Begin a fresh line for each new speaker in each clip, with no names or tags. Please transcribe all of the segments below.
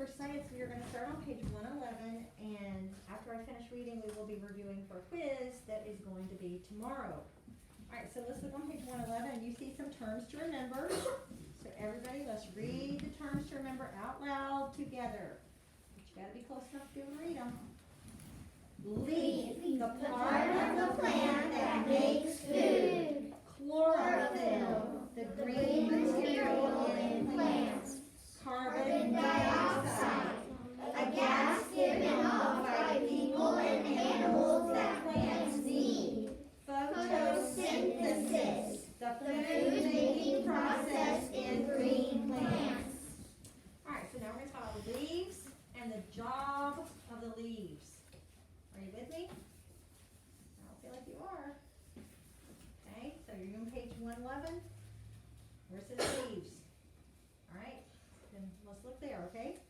for science, we are gonna start on page 111, and after I finish reading, we will be reviewing for a quiz that is going to be tomorrow. Alright, so let's look on page 111, and you see some terms to remember. So everybody, let's read the terms to remember out loud together. But you gotta be close enough to be able to read them. Leaf, the part of the plant that makes food. Chlorophyll, the green material in plants. Carbon dioxide, a gas given off by people and animals that plants need. Photosynthesis, the food-making process in green plants. Alright, so now we're going to talk about leaves and the job of the leaves. Are you with me? I don't feel like you are. Okay, so you're on page 111. Where it says leaves. Alright, then let's look there, okay?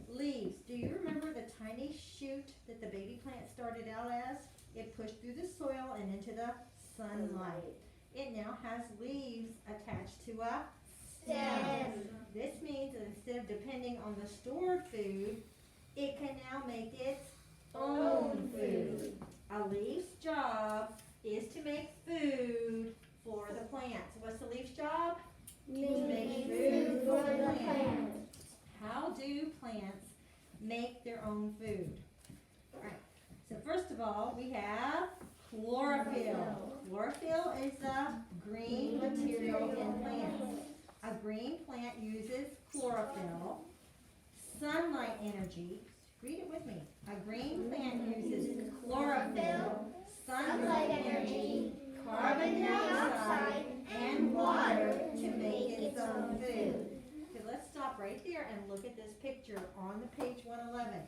Leaves. Do you remember the tiny shoot that the baby plant started out as? It pushed through the soil and into the sunlight. It now has leaves attached to a stem. This means that instead of depending on the stored food, it can now make its own food. A leaf's job is to make food for the plant. So what's the leaf's job? To make food for the plant. How do plants make their own food? Alright, so first of all, we have chlorophyll. Chlorophyll is the green material in plants. A green plant uses chlorophyll, sunlight energy. Read it with me. A green plant uses chlorophyll, sunlight energy, carbon dioxide, and water to make its own food. Okay, let's stop right there and look at this picture on the page 111.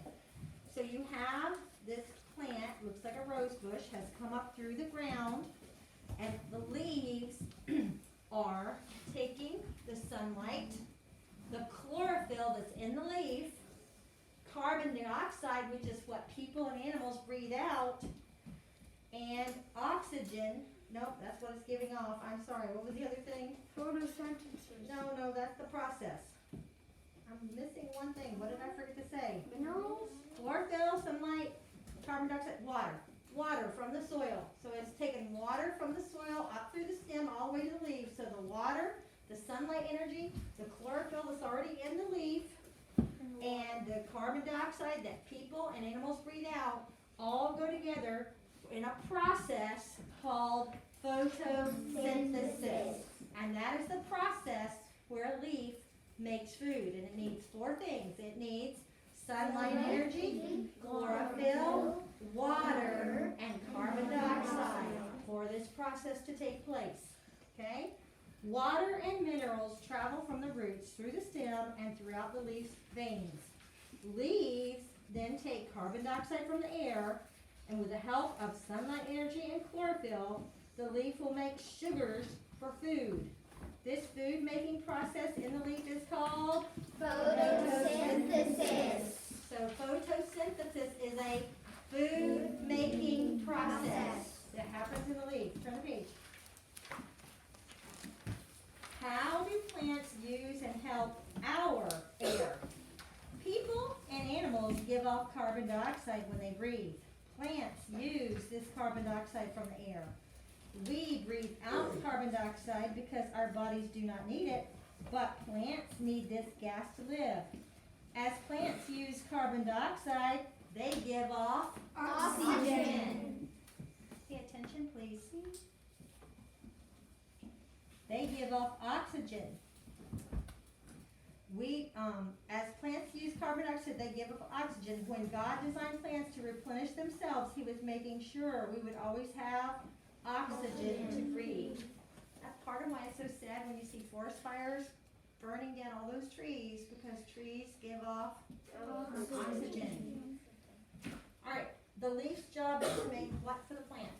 So you have this plant, looks like a rose bush, has come up through the ground, and the leaves are taking the sunlight, the chlorophyll that's in the leaf, carbon dioxide, which is what people and animals breathe out, and oxygen. Nope, that's what it's giving off. I'm sorry, what was the other thing?
Photosynthesis.
No, that's the process. I'm missing one thing. What did I forget to say?
Minerals?
Chlorophyll, sunlight, carbon dioxide, water. Water from the soil. So it's taking water from the soil up through the stem all the way to the leaf. So the water, the sunlight energy, the chlorophyll that's already in the leaf, and the carbon dioxide that people and animals breathe out all go together in a process called photosynthesis. And that is the process where a leaf makes food. And it needs four things. It needs sunlight energy, chlorophyll, water, and carbon dioxide for this process to take place. Okay? Water and minerals travel from the roots through the stem and throughout the leaf's veins. Leaves then take carbon dioxide from the air, and with the help of sunlight energy and chlorophyll, the leaf will make sugars for food. This food making process in the leaf is called
Photosynthesis.
So photosynthesis is a food making process that happens in the leaf. Turn the page. How do plants use and help our air? People and animals give off carbon dioxide when they breathe. Plants use this carbon dioxide from the air. We breathe out carbon dioxide because our bodies do not need it, but plants need this gas to live. As plants use carbon dioxide, they give off oxygen. Pay attention, please. They give off oxygen. As plants use carbon dioxide, they give off oxygen. When God designed plants to replenish themselves, He was making sure we would always have oxygen to breathe. That's part of why it's so sad when you see forest fires burning down all those trees, because trees give off oxygen. Alright, the leaf's job is to make what for the plant?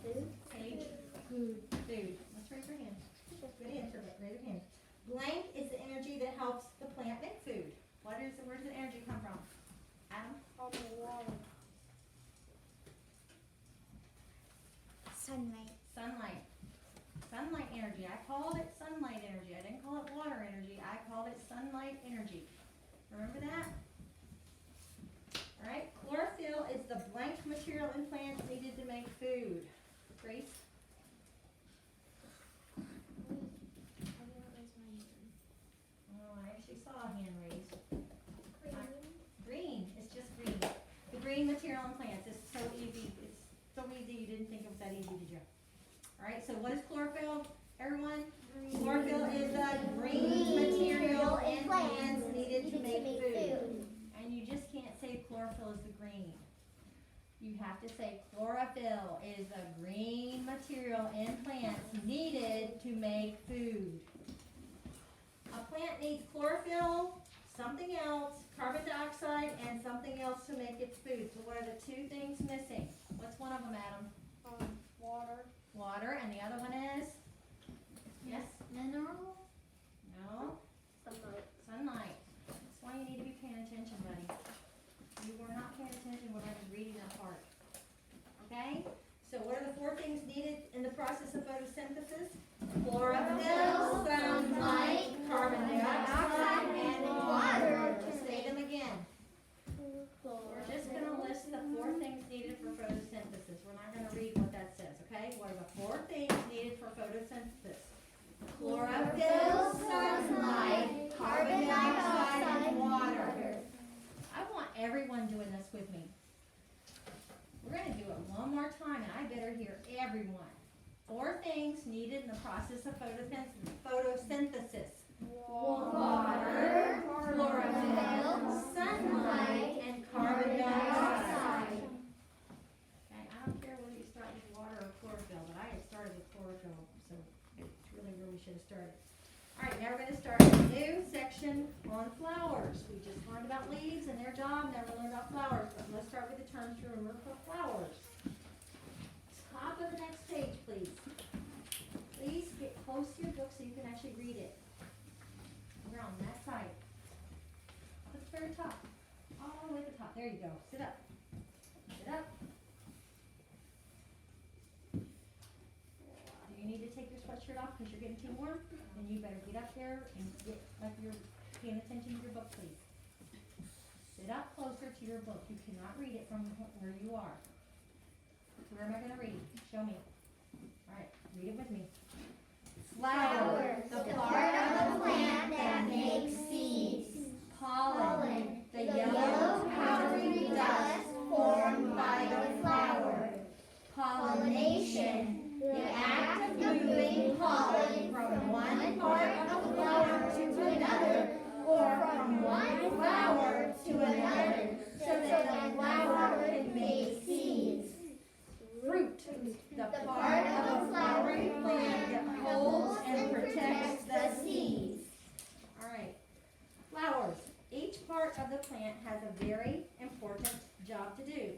Food.
Page. Food. Let's raise your hand. Good answer, but raise your hand. Blank is the energy that helps the plant make food. Where does the energy come from? Adam?
From the water. Sunlight.
Sunlight. Sunlight energy. I called it sunlight energy. I didn't call it water energy. I called it sunlight energy. Remember that? Alright, chlorophyll is the blank material in plants needed to make food. Grace? Oh, I actually saw a hand raised. Green, it's just green. The green material in plants is so easy. It's so easy you didn't think it was that easy, did you? Alright, so what is chlorophyll, everyone? Chlorophyll is the green material in plants needed to make food. And you just can't say chlorophyll is the green. You have to say chlorophyll is the green material in plants needed to make food. A plant needs chlorophyll, something else, carbon dioxide, and something else to make its food. So what are the two things missing? What's one of them, Adam?
Water.
Water, and the other one is? Yes?
Mineral.
No?
Sunlight.
Sunlight. That's why you need to be paying attention, buddy. You were not paying attention when I was reading that part. Okay? So what are the four things needed in the process of photosynthesis? Chlorophyll, sunlight, carbon dioxide, and water. Say them again. We're just going to list the four things needed for photosynthesis. We're not going to read what that says, okay? What are the four things needed for photosynthesis? Chlorophyll, sunlight, carbon dioxide, and water. I want everyone doing this with me. We're going to do it one more time, and I better hear everyone. Four things needed in the process of photosynthesis. Water, chlorophyll, sunlight, and carbon dioxide. Okay, I don't care whether you start with water or chlorophyll, but I had started with chlorophyll, so it's really where we should have started. Alright, now we're going to start a new section on flowers. We just learned about leaves and their job, never learned about flowers, but let's start with the terms to remember for flowers. Top of the next page, please. Please get close to your book so you can actually read it. We're on that side. Up at the very top. All the way at the top. There you go. Sit up. Sit up. Do you need to take your sweatshirt off because you're getting too warm? Then you better get up there and get like you're paying attention to your book, please. Sit up closer to your book. You cannot read it from where you are. Where am I going to read? Show me. All right, read it with me. Flower, the part of the plant that makes seeds. Pollen, the yellow powdery dust formed by the flower. Pollination, the act of moving pollen from one part of the flower to another, or from one flower to another, so that the flower can make seeds. Fruit, the part of a flowering plant that holds and protects the seeds. Alright, flowers. Each part of the plant has a very important job to do.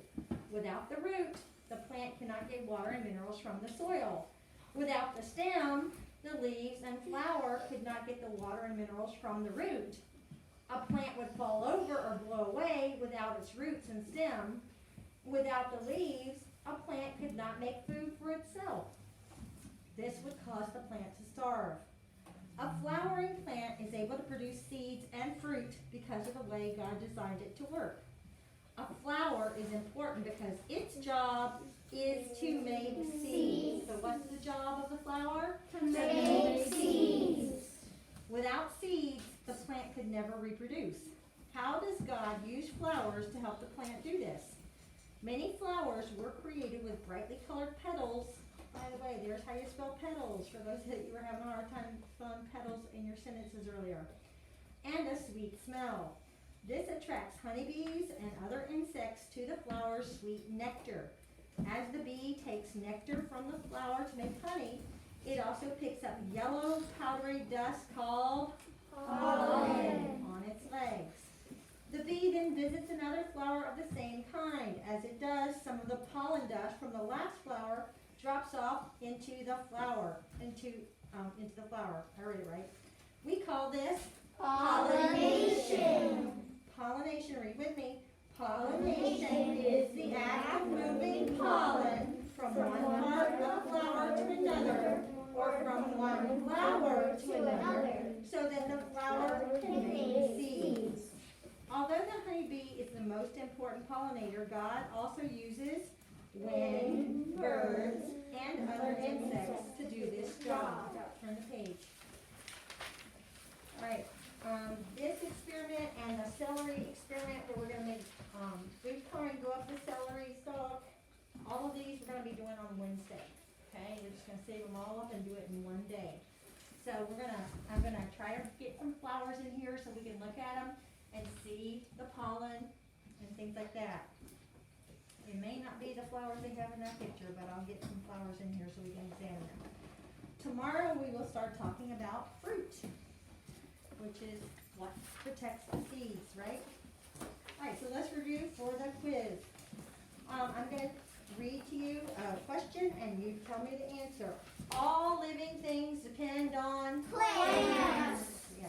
Without the root, the plant cannot get water and minerals from the soil. Without the stem, the leaves and flower could not get the water and minerals from the root. A plant would fall over or blow away without its roots and stem. Without the leaves, a plant could not make food for itself. This would cause the plant to starve. A flowering plant is able to produce seeds and fruit because of the way God designed it to work. A flower is important because its job is to make seeds. So what's the job of the flower?
To make seeds.
Without seeds, the plant could never reproduce. How does God use flowers to help the plant do this? Many flowers were created with brightly colored petals. By the way, there's how you spell petals for those that you were having a hard time spelling petals in your sentences earlier. And a sweet smell. This attracts honeybees and other insects to the flower's sweet nectar. As the bee takes nectar from the flower to make honey, it also picks up yellow powdery dust called pollen on its legs. The bee then visits another flower of the same kind. As it does, some of the pollen dust from the last flower drops off into the flower. Into the flower. I read it right. We call this pollination. Pollination, read with me. Pollination is the act of moving pollen from one part of the flower to another, or from one flower to another, so that the flower can make seeds. important pollinator, God also uses wind, birds, and other insects to do this job. Turn the page. Alright, this experiment and the celery experiment where we're gonna make, food coloring go up the celery stalk, all of these we're gonna be doing on Wednesday, okay? We're just gonna save them all up and do it in one day. So I'm gonna try to get some flowers in here so we can look at them and see the pollen and things like that. It may not be the flowers they have in that picture, but I'll get some flowers in here so we can examine them. Tomorrow we will start talking about fruit, which is what protects the seeds, right? Alright, so let's review for the quiz. I'm gonna read to you a question and you tell me the answer. All living things depend on
Plants.
Yeah.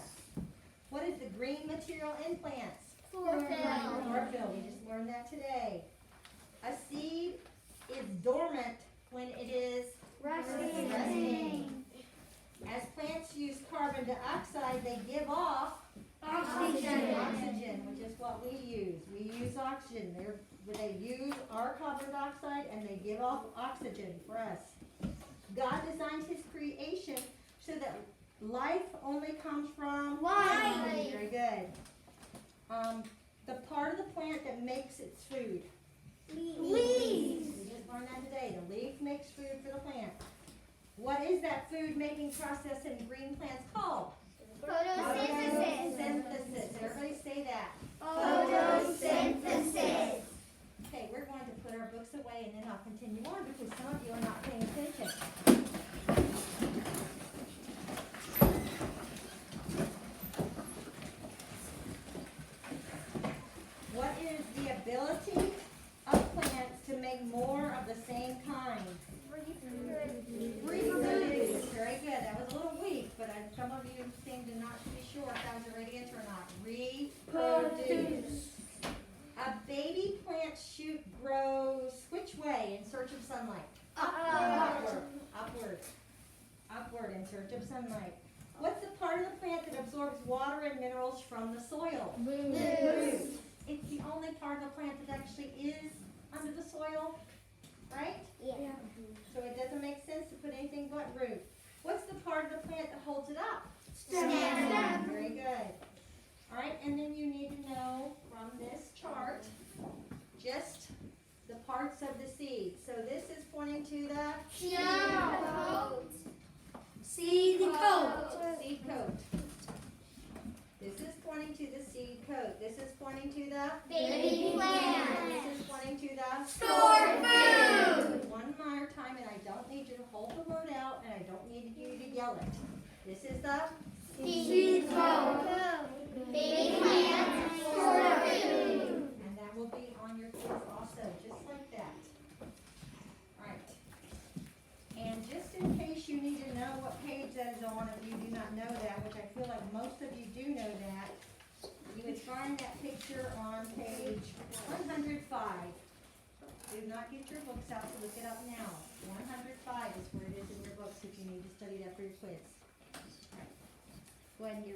What is the green material in plants?
Chlorophyll.
Chlorophyll, we just learned that today. A seed is dormant when it is resting. As plants use carbon dioxide, they give off oxygen, which is what we use. We use oxygen. They use our carbon dioxide and they give off oxygen for us. God designed his creation so that life only comes from
Light.
Very good. The part of the plant that makes its food.
Leaves.
We just learned that today. The leaf makes food for the plant. What is that food making process in green plants called?
Photosynthesis.
Photosynthesis. Everybody say that.
Photosynthesis.
Okay, we're going to put our books away and then I'll continue on because some of you are not paying attention. What is the ability of plants to make more of the same kind? Reproduce. Very good. That was a little weak, but some of you seem to not be sure if that was the right answer or not. Reproduce. A baby plant shoot grows which way in search of sunlight? Upward. Upward. Upward in search of sunlight. What's the part of the plant that absorbs water and minerals from the soil?
Roots.
It's the only part of the plant that actually is under the soil, right?
Yeah.
So it doesn't make sense to put anything but root. What's the part of the plant that holds it up?
Stem.
Very good. All right, and then you need to know from this chart just the parts of the seed. So this is pointing to the
Shell.
seed coat. Seed coat. This is pointing to the seed coat. This is pointing to the
Baby plant.
This is pointing to the
Store food.
One more time, and I don't need you to hold the word out, and I don't need you to yell it. This is the
Seed coat. Baby plant. Store food.
and that will be on your quiz also, just like that. Alright. And just in case you need to know what page that is on, if you do not know that, which I feel like most of you do know that, you would find that picture on page 105. Do not get your books out to look it up now. 105 is where it is in your books if you need to study that for your quiz. Alright. Go ahead and get